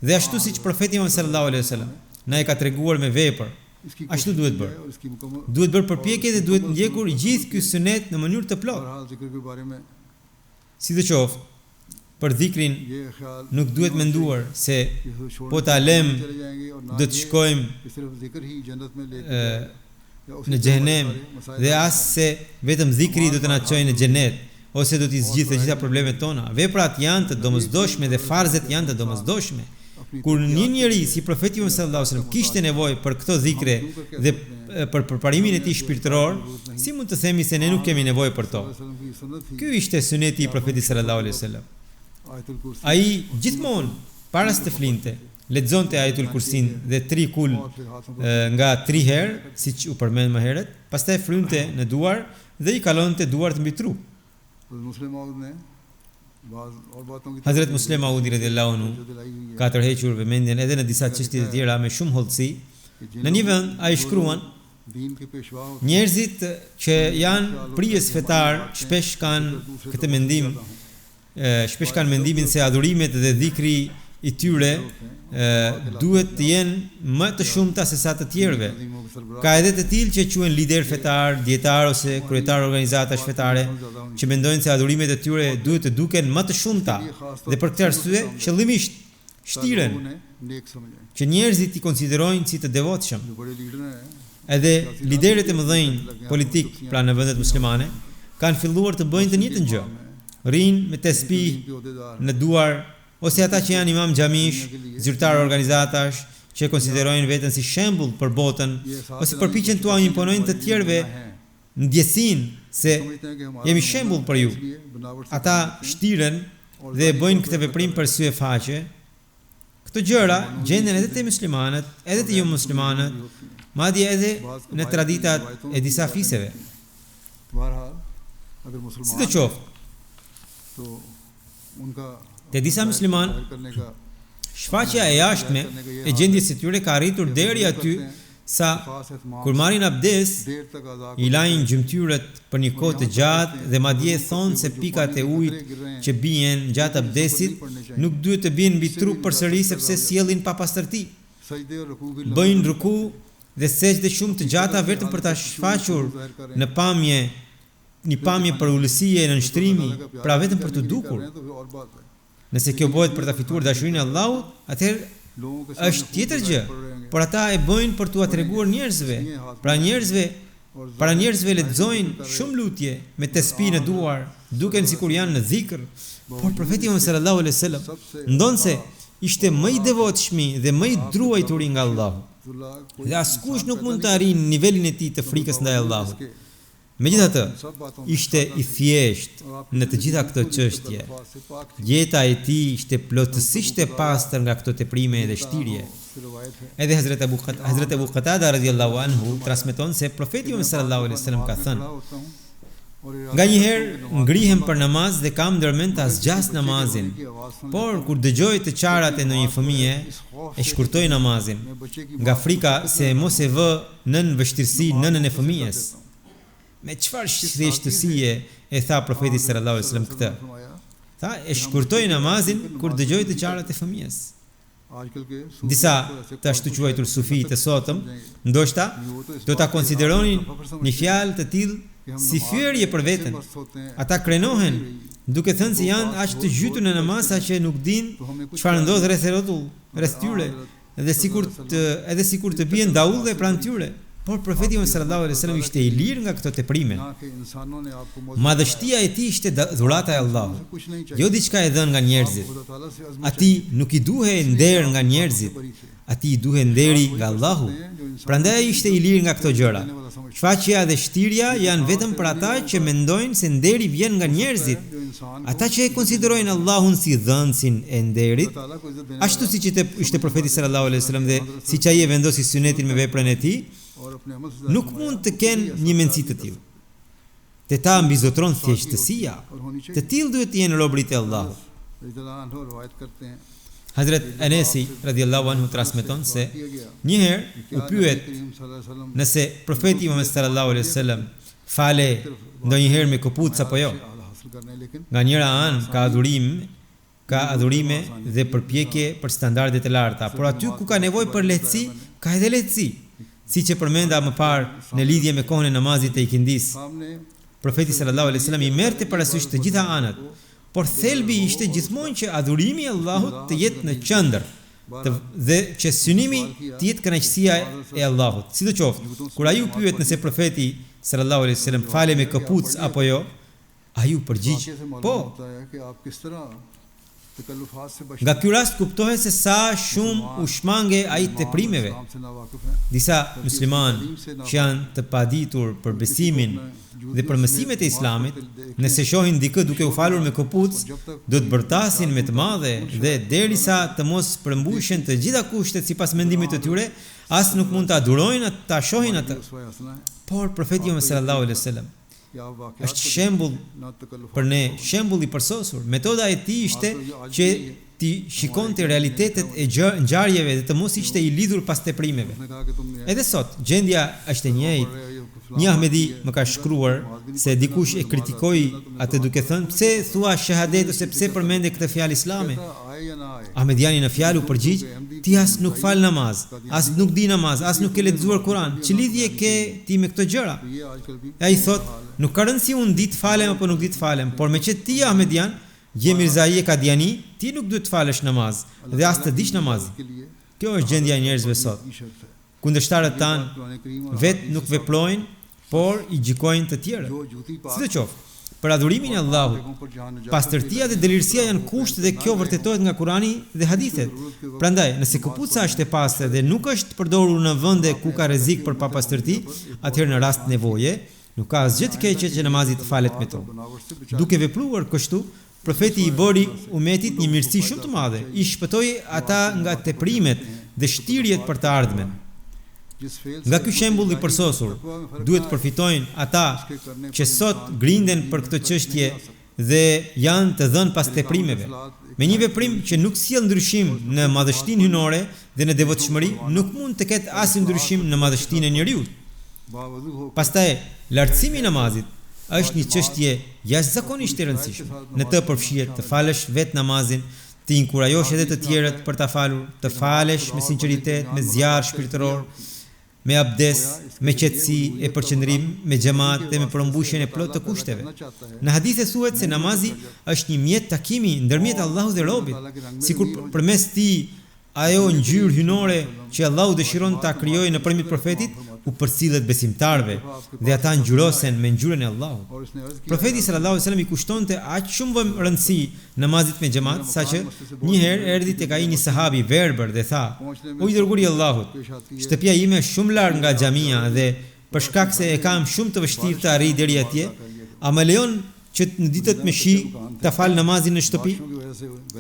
[SPEAKER 2] Dhe ashtu siç profeti sallallahu alaihi wasallam na e ka treguar me vepër, ashtu duhet bërë. Duhet bërë përpjekje dhe duhet ndjekur gjithë ky sunet në mënyrë të plotë. Sidoqoftë, për dhikrin nuk duhet menduar se po ta lëm do të shkojmë në xhenem dhe as se vetëm dhikri do të na çojë në xhenet ose do të zgjidhë të gjitha problemet tona. Veprat janë të domosdoshme dhe farzet janë të domosdoshme. Kur një njeri si profeti sallallahu alaihi wasallam kishte nevojë për këto dhikre dhe për përparimin e tij shpirtëror, si mund të themi se ne nuk kemi nevojë për to? Ky ishte suneti i profetit sallallahu alaihi wasallam. Ai gjithmonë para se të flinte, lexonte Ayatul Kursin dhe trikul nga 3 herë, siç u përmend më herët, pastaj frynte në duar dhe i kalonte duart mbi tru. Hazrat Muslim Maudi radhiyallahu anhu ka tërhequr vëmendjen edhe në disa çështje të tjera me shumë hollësi. Në një vend ai shkruan: njerëzit që janë prijes fetar shpesh kanë këtë mendim, shpesh kanë mendimin se adhurimet dhe dhikri i tyre duhet të jenë më të shumta se sa të tjerëve. Ka edhe të tillë që quhen lider fetar, dietar ose kryetar organizatash fetare, që mendojnë se adhurimet e tyre duhet të duken më të shumta dhe për këtë arsye qëllimisht shtiren që njerëzit i konsiderojnë si të devotshëm. Edhe liderët e mëdhenj politik, pra në vendet muslimane, kanë filluar të bëjnë të njëjtën gjë. Rinë me tesbih në duar, ose ata që janë imam xhamish, zyrtar organizatash, që konsiderojnë veten si shembull për botën, ose përpiqen t'u imponojnë të tjerëve ndjesinë se jemi shembull për ju. Ata shtiren dhe bëjnë këtë veprim për sy e faqe. Këto gjëra gjenden edhe te muslimanët, edhe te jo muslimanët, madje edhe në traditat e disa fiseve. Sidoqoftë, te disa musliman, shfaqja e jashtme e gjendjes së tyre ka arritur deri aty sa kur marrin abdes, i lajnë gjymtyrët për një kohë të gjatë dhe madje thonë se pikat e ujit që bien gjatë abdesit nuk duhet të bien mbi trup përsëri sepse sjellin papastërti. Bëjnë ruku dhe sejdë shumë të gjata vetëm për ta shfaqur në pamje, një pamje për ulësie në nështrimi, pra vetëm për të dukur. Nëse kjo bëhet për ta fituar dashurinë e Allahut, atëherë është tjetër gjë, por ata e bëjnë për t'u treguar njerëzve. Para njerëzve lexojnë shumë lutje me tesbih në duar, duken sikur janë në dhikr, por profeti sallallahu alaihi wasallam ndonse ishte më i devotshëm dhe më i druajtur nga Allahu. Dhe askush nuk mund të arrijë nivelin e tij të frikës ndaj Allahut. Megjithatë, ishte i thjesht në të gjitha këto çështje. Jeta e tij ishte plotësisht e pastër nga këto teprime dhe shtirje. Edhe Hazrat Abu Qatada radhiyallahu anhu transmeton se profeti sallallahu alaihi wasallam ka thënë: Nganjëherë ngrihem për namaz dhe kam ndërmend ta zgjas namazin, por kur dëgjoj të qarat e ndonjë fëmie, e shkurtoj namazin, nga frika se mos e vë nën vështirësi nënën e fëmijës. Me çfarë thjeshtësie e tha profeti sallallahu alajhi wasallam këtë? Tha, e shkurtoj namazin kur dëgjoj të qarat e fëmijës. Disa të ashtu quajtur sufi të sotëm, ndoshta do ta konsideronin një fjalë të tillë si fyerje për veten. Ata krenohen duke thënë se janë aq të gjytur në namaz që nuk dinë çfarë ndodh rreth tyre, edhe sikur të bien daullë pranë tyre. Por profeti sallallahu alaihi wasallam ishte i lirë nga këto teprime. Madhështia e tij ishte dhurata e Allahut, jo diçka e dhënë nga njerëzit. Atij nuk i duhej nder nga njerëzit, atij i duhej nderi nga Allahu. Prandaj ishte i lirë nga këto gjëra. Shfaqja dhe shtirja janë vetëm për ata që mendojnë se nderi vjen nga njerëzit. Ata që e konsiderojnë Allahun si dhënësin e nderit, ashtu siç ishte profeti sallallahu alaihi wasallam dhe siç ai e vendosi sunetin me veprën e tij, nuk mund të kenë një mendësi të tillë. Te ta mbizotron thjeshtësia. Të tillë duhet të jenë robërit e Allahut. Hazrat Anesi radhiyallahu anhu transmeton se një herë u pyet nëse profeti Muhammed sallallahu alaihi wasallam fale ndonjëherë me këpucë apo jo. Nga njëra anë ka adhurime dhe përpjekje për standardet e larta, por aty ku ka nevojë për lehtësi, ka edhe lehtësi. Siç e përmenda më parë në lidhje me kohën e namazit të ikindis. Profeti sallallahu alaihi wasallam i merrte parasysh të gjitha anët, por thelbi ishte gjithmonë që adhurimi i Allahut të jetë në qendër, dhe që synimi të jetë kënaqësia e Allahut. Sidoqoftë, kur ai u pyet nëse profeti sallallahu alaihi wasallam fale me këpucë apo jo, ai u përgjigj: "Po." Nga ky rast kuptohet se sa shumë u shmange ai teprimeve. Disa muslimanë që janë të paditur për besimin dhe për mësimet e Islamit, nëse shohin dikë duke u falur me këpucë, do të bërtasin me të madhe dhe derisa të mos përmbushen të gjitha kushtet sipas mendimit të tyre, as nuk mund ta adhurojnë, ta shohin atë. Por profeti sallallahu alaihi wasallam është shembull për ne, shembull i përsosur. Metoda e tij ishte që ti shikonte realitetet e ngjarjeve dhe të mos ishte i lidhur pas teprimeve. Edhe sot gjendja është e njëjtë. Një Ahmedi më ka shkruar se dikush e kritikoi atë duke thënë: "Pse thua shahadet ose pse përmende këtë fjalë islame?" Ahmediani në fjalë u përgjigj: "Ti as nuk fal namaz, as nuk di namaz, as nuk ke lexuar Kur'an. Ç'i lidhje ke ti me këto gjëra?" Ai thot: "Nuk ka rëndësi unë di të falem apo nuk di të falem, por me që ti Ahmedian, je Mirzai e Kadiani, ti nuk duhet të falësh namaz dhe as të dish namazin." Kjo është gjendja e njerëzve sot. Kundërshtarët tanë vetë nuk veprojnë, por i gjykojnë të tjerët. Sidoqoftë, për adhurimin e Allahut, pastërtia dhe delirësia janë kushte dhe kjo vërtetohet nga Kurani dhe hadithet. Prandaj, nëse këpuca është e pastër dhe nuk është përdorur në vende ku ka rrezik për papastërti, atëherë në rast nevoje, nuk ka asgjë të keqe që namazi të falet me to. Duke vepruar kështu, profeti i bëri umetit një mirësi shumë të madhe, i shpëtoi ata nga teprimet dhe shtirjet për të ardhmen. Nga ky shembull i përsosur, duhet përfitojnë ata që sot grinden për këtë çështje dhe janë të dhënë pas teprimeve. Me një veprim që nuk sjell ndryshim në madhështinë hyjnore dhe në devotshmëri, nuk mund të ketë asnjë ndryshim në madhështinë e njeriu. Pastaj, lartësimi i namazit është një çështje jashtëzakonisht e rëndësishme. Në të përfshihet të falësh vetë namazin, të inkurajosh edhe të tjerët për ta falur, të falesh me sinqeritet, me zjarr shpirtëror, me abdes, me qetësi e përqendrim, me xhamat dhe me përmbushjen e plotë të kushteve. Në hadithe thuhet se namazi është një mjet takimi ndërmjet Allahut dhe robit, sikur përmes tij ajo ngjyrë hyjnore që Allahu dëshiron ta krijojë nëpërmjet profetit u përcillet besimtarve dhe ata ngjyrosen me ngjyrën e Allahut. Profeti sallallahu alajhi wasallam i kushtonte aq shumë rëndësi namazit me xhamat, saqë një herë erdhi tek ai një sahabi verbër dhe tha: "O i dërguari i Allahut, shtëpia ime është shumë larg nga xhamia dhe për shkak se e kam shumë të vështirë të arrij deri atje, a më lejon që në ditët me shi ta fal namazin në shtëpi?"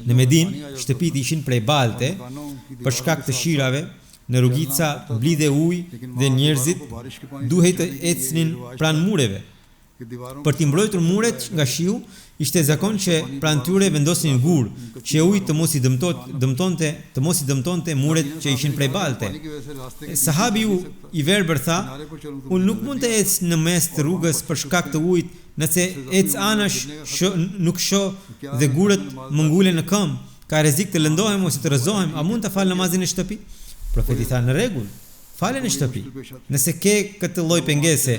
[SPEAKER 2] Në Medinë, shtëpitë ishin prej balte për shkak të shirave. Në rrugica mblidhe ujë dhe njerëzit duhej të ecnin pranë mureve. Për t'i mbrojtur muret nga shiu, ishte zakon që pranë tyre vendosin gur, që uji të mos i dëmtonte muret që ishin prej balte. Sahabiu i verbër tha: "Unë nuk mund të ec në mes të rrugës për shkak të ujit, nëse ec anash nuk shoh dhe gurët më ngulen në këmbë, ka rrezik të lëndohem ose të rrëzohem, a mund të fal namazin në shtëpi?" Profeti tha: "Në rregull, fale në shtëpi. Nëse ke këtë lloj pengese,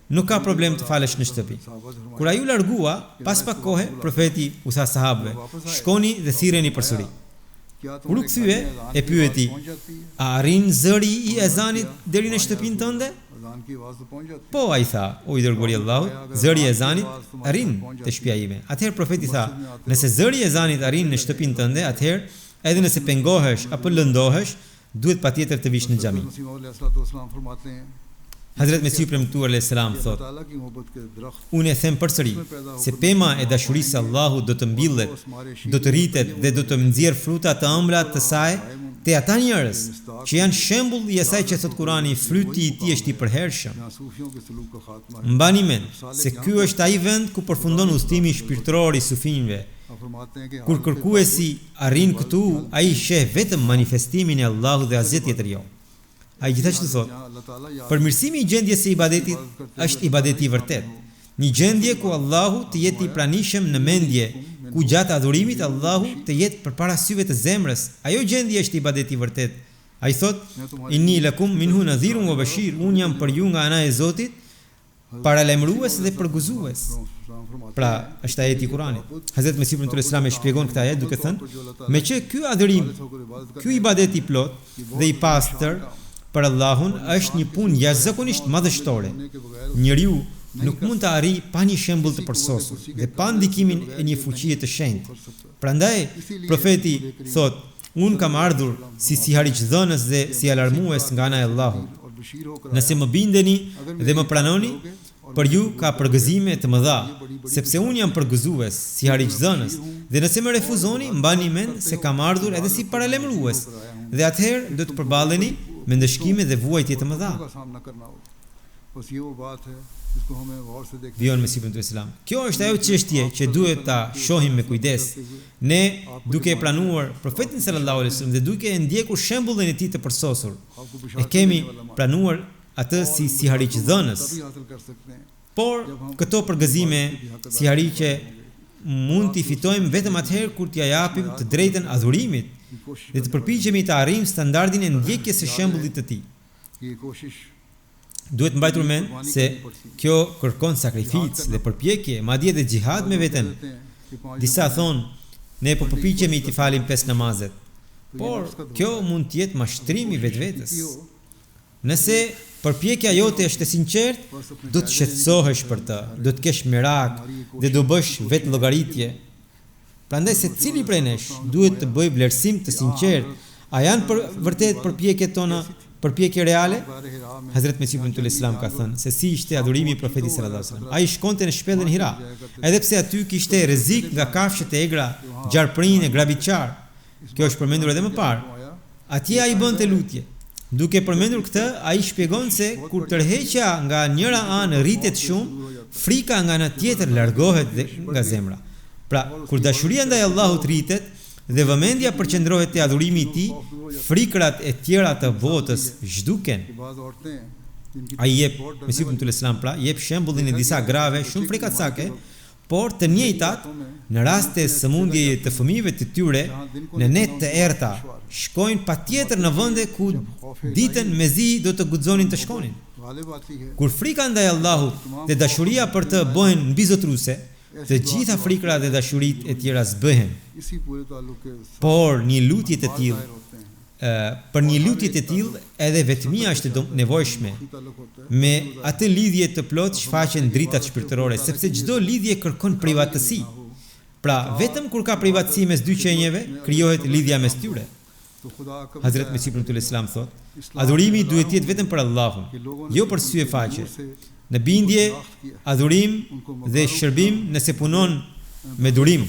[SPEAKER 2] nuk ka problem të falesh në shtëpi." Kur ai u largua, pas pak kohe, profeti u tha sahabëve: "Shkoni dhe thirreni përsëri." Kur u kthye, e pyeti: "A arrin zëri i ezanit deri në shtëpinë tënde?" "Po," ai tha, "o i dërguari i Allahut, zëri i ezanit arrin te shtëpia ime." Atëherë profeti tha: "Nëse zëri i ezanit arrin në shtëpinë tënde, atëherë edhe nëse pengohesh apo lëndohesh, duhet patjetër të vish në xhami." Hazrat Mesihu premtuar alayhis salam thot: "Unë e them përsëri se pema e dashurisë së Allahut do të mbillet, do të rritet dhe do të nxjerr fruta të ëmbla të saj te ata njerëz që janë shembull i asaj që thot Kurani, fryti i tij është i përhershëm." Mbani mend se ky është ai vend ku përfundon udhëtimi shpirtëror i sufinjve. Kur kërkuesi arrin këtu, ai sheh vetëm manifestimin e Allahut dhe asgjë tjetër jo. Ai gjithashtu thot: "Përmirësimi i gjendjes së ibadetit është ibadeti i vërtet. Një gjendje ku Allahu të jetë i pranishëm në mendje, ku gjatë adhurimit Allahu të jetë përpara syve të zemrës. Ajo gjendje është ibadeti i vërtet." Ai thot: "Inni lakum minhu nadhirun wa bashir." Unë jam për ju nga ana e Zotit, paralajmërues dhe përgëzues. Pra, është ajeti i Kuranit. Hazrat Mesihu ibn Islam e shpjegon këtë ajet duke thënë: "Me që ky adhurim, ky ibadet i plot dhe i pastër për Allahun është një punë jashtëzakonisht madhështore. Njeriu nuk mund të arrijë pa një shembull të përsosur dhe pa ndikimin e një fuqie të shenjtë. Prandaj profeti thot: "Unë kam ardhur si harixhdhënës dhe si alarmues nga ana e Allahut. Nëse më bindeni dhe më pranoni, për ju ka përgëzime të mëdha, sepse unë jam përgëzues si harixhdhënës, dhe nëse më refuzoni, mbani mend se kam ardhur edhe si paralajmërues, dhe atëherë do të përballeni me ndëshkime dhe vuajtje të mëdha." Vion Mesihu ibn Islam. Kjo është ajo çështje që duhet ta shohim me kujdes. Ne, duke e pranuar profetin sallallahu alaihi wasallam dhe duke e ndjekur shembullin e tij të përsosur, e kemi pranuar atë si harixhdhënës. Por këto përgëzime si hariqe mund t'i fitojmë vetëm atëherë kur t'ia japim të drejtën adhurimit dhe të përpiqemi të arrijmë standardin e ndjekjes së shembullit të tij. Duhet mbajtur mend se kjo kërkon sakrificë dhe përpjekje, madje edhe xhihad me veten. Disa thonë: "Ne po përpiqemi të falim 5 namazet." Por kjo mund të jetë mashtrim i vetvetes. Nëse përpjekja jote është e sinqertë, do të shqetësohesh për të, do të kesh merak dhe do bësh vetë llogaritje. Prandaj secili prej nesh duhet të bëj vlerësim të sinqertë. A janë vërtet përpjekjet tona përpjekje reale? Hazrat Mesihu ibn Islam ka thënë se si ishte adhurimi i profetit sallallahu alajhi wasallam. Ai shkonte në shpellën Hira, edhe pse aty kishte rrezik nga kafshët e egra, gjarprinë e graviçar. Kjo është përmendur edhe më parë. Atje ai bënte lutje. Duke përmendur këtë, ai shpjegon se kur tërheqja nga njëra anë rritet shumë, frika nga ana tjetër largohet nga zemra. Pra, kur dashuria ndaj Allahut rritet dhe vëmendja përqendrohet te adhurimi i tij, frikrat e tjera të botës zhduken. Ai jep, Mesihu ibn Islam pra, jep shembullin e disa grave shumë frikacake, por të njëjtat në raste sëmundjeje të fëmijëve të tyre në net të errta shkojnë patjetër në vende ku ditën mezi do të guxonin të shkonin. Kur frika ndaj Allahut dhe dashuria për të bëhen mbizotruese, të gjitha frikrat dhe dashuritë e tjera zbëhen. Por për një lutje të tillë edhe vetmia është nevojshme. Me atë lidhje të plot shfaqen dritat shpirtërore, sepse çdo lidhje kërkon privatësi. Pra, vetëm kur ka privatësi mes dy qenjeve, krijohet lidhja mes tyre. Hazrat Mesihu ibn Islam thot: "Adhurimi duhet të jetë vetëm për Allahun, jo për sy e faqe. Në bindje, adhurim dhe shërbim nëse punon me durim,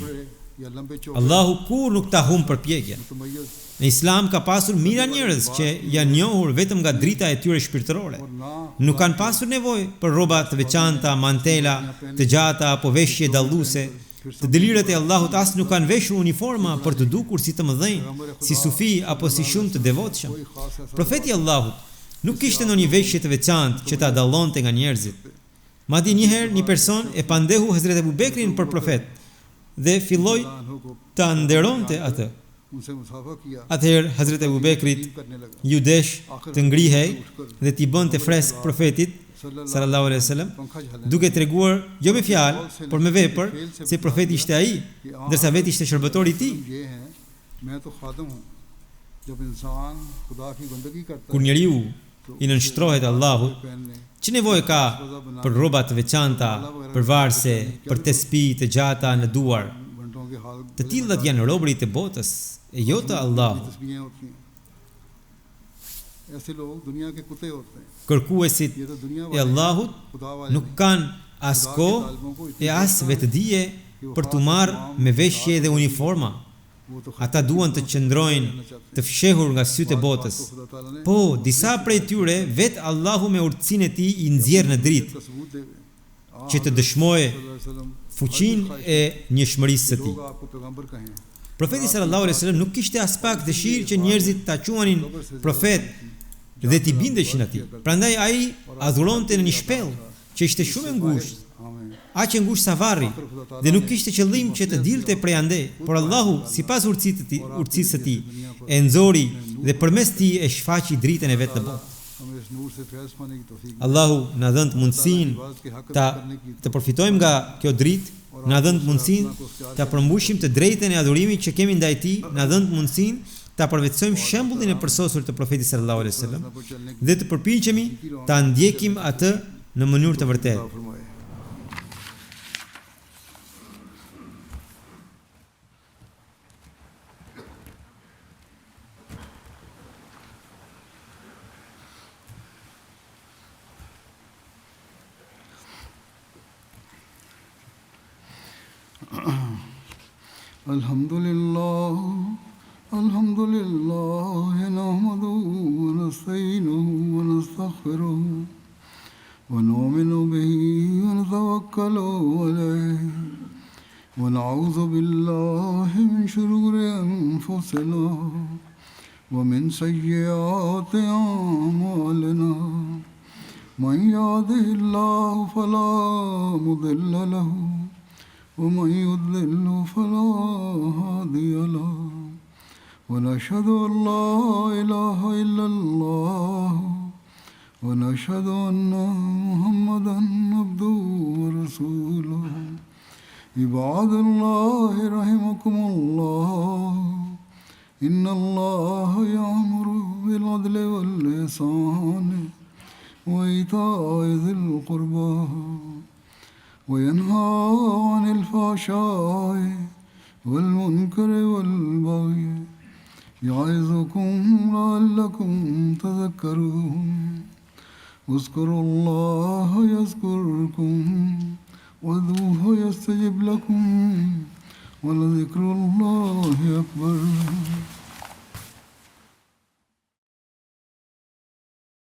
[SPEAKER 1] या लंबे चौड़े
[SPEAKER 2] Allahu kur nuk ta humb përpjekjen.
[SPEAKER 1] मुतमय्यज
[SPEAKER 2] Në Islam ka pasur mira njerëz që janë njohur vetëm nga drita e tyre shpirtërore.
[SPEAKER 1] और ना
[SPEAKER 2] Nuk kanë pasur nevojë për rroba të veçanta, mantela, të gjata apo veshje dalluese. Të dëlirët e Allahut as nuk kanë veshur uniforma për të dukur si të mëdhenj, si sufi apo si shumë të devotshëm.
[SPEAKER 1] कोई खास ऐसा
[SPEAKER 2] Profeti i Allahut nuk kishte ndonjë veshje të veçantë që ta dallonte nga njerëzit. Madje një herë një person e pandehu Hazrat Abu Bekrin për profet dhe filloi
[SPEAKER 1] अल्लाह को
[SPEAKER 2] ta nderonte atë.
[SPEAKER 1] उनसे मुसाफा किया
[SPEAKER 2] Atëherë Hazrat Abu Bekrit
[SPEAKER 1] करने लगा
[SPEAKER 2] ju desh të ngrihej dhe t'i bënte fresk profetit sallallahu alaihi wasallam,
[SPEAKER 1] पंखा झलने
[SPEAKER 2] duke treguar jo me fjalë, por me vepër se profeti ishte ai, ndërsa vetë ishte shërbëtori i tij.
[SPEAKER 1] ये है मैं तो खादम हूँ जब इंसान खुदा की बंदगी करता
[SPEAKER 2] Kur njeriu i nënshtrohet Allahut,
[SPEAKER 1] पहनने
[SPEAKER 2] që nevojë ka për rroba të veçanta, për varse, për tespi të gjata në duar?
[SPEAKER 1] घंटों के हाल
[SPEAKER 2] Të tillët janë robërit e botës, e jo të Allahut.
[SPEAKER 1] तस्बीहें होती हैं ऐसे लोग दुनिया के कुत्ते होते हैं
[SPEAKER 2] Kërkuesit
[SPEAKER 1] ये तो दुनिया
[SPEAKER 2] e Allahut
[SPEAKER 1] खुदा वाले
[SPEAKER 2] nuk kanë as kohë e as vetëdije për të marrë me veshje dhe uniforma.
[SPEAKER 1] वो तो
[SPEAKER 2] Ata duan të qëndrojnë të fshehur nga sytë e botës.
[SPEAKER 1] खुदा ताला ने
[SPEAKER 2] Po, disa prej tyre vet Allahu me urtësinë e tij i nxjerr në dritë
[SPEAKER 1] इसका सबूत देवे
[SPEAKER 2] që të dëshmojë
[SPEAKER 1] वसल्लम
[SPEAKER 2] fuqinë e njëshmërisë së tij.
[SPEAKER 1] लोग आपको पैगंबर कहें
[SPEAKER 2] Profeti sallallahu alaihi wasallam nuk kishte as pak dëshirë që njerëzit ta quanin profet dhe t'i bindeshin atij. Prandaj ai adhuronte në një shpellë që ishte shumë e ngushtë,
[SPEAKER 1] आमीन
[SPEAKER 2] aq e ngushtë sa varri, dhe nuk kishte qëllim që të dilte prej ande, por Allahu, sipas urtësisë së tij, e nxori dhe përmes tij e shfaqi dritën e vet në botë.
[SPEAKER 1] हमें इस नूर से फैज़ पाने की तौफीक दे।
[SPEAKER 2] Allahu na dhënë mundësinë të përfitojmë nga kjo dritë, na dhënë mundësinë ta përmbushim të drejtën e adhurimit që kemi ndaj tij, na dhënë mundësinë ta përvetësojmë shembullin e përsosur të profetit sallallahu alaihi wasallam
[SPEAKER 1] पर चलने की
[SPEAKER 2] dhe të përpiqemi ta ndjekim atë në mënyrë të vërtetë.
[SPEAKER 1] अता फरमाए। الحمد لله نحمده ونستعينه ونستغفره ونؤمن به ونتوكل عليه ونعوذ بالله من شرور أنفسنا ومن سيئات أعمالنا من يهده الله فلا مضل له ومن يضلل فلا هادي له ونشهد أن لا إله إلا الله ونشهد أن محمدا عبده ورسوله عباد الله رحمكم الله إن الله يأمر بالعدل والإحسان وإيتاء ذي القربى وينهى عن الفحشاء والمنكر والبغي يعظكم لعلكم تذكرون اذكروا الله يذكركم وادعوه يستجب لكم ولذكر الله أكبر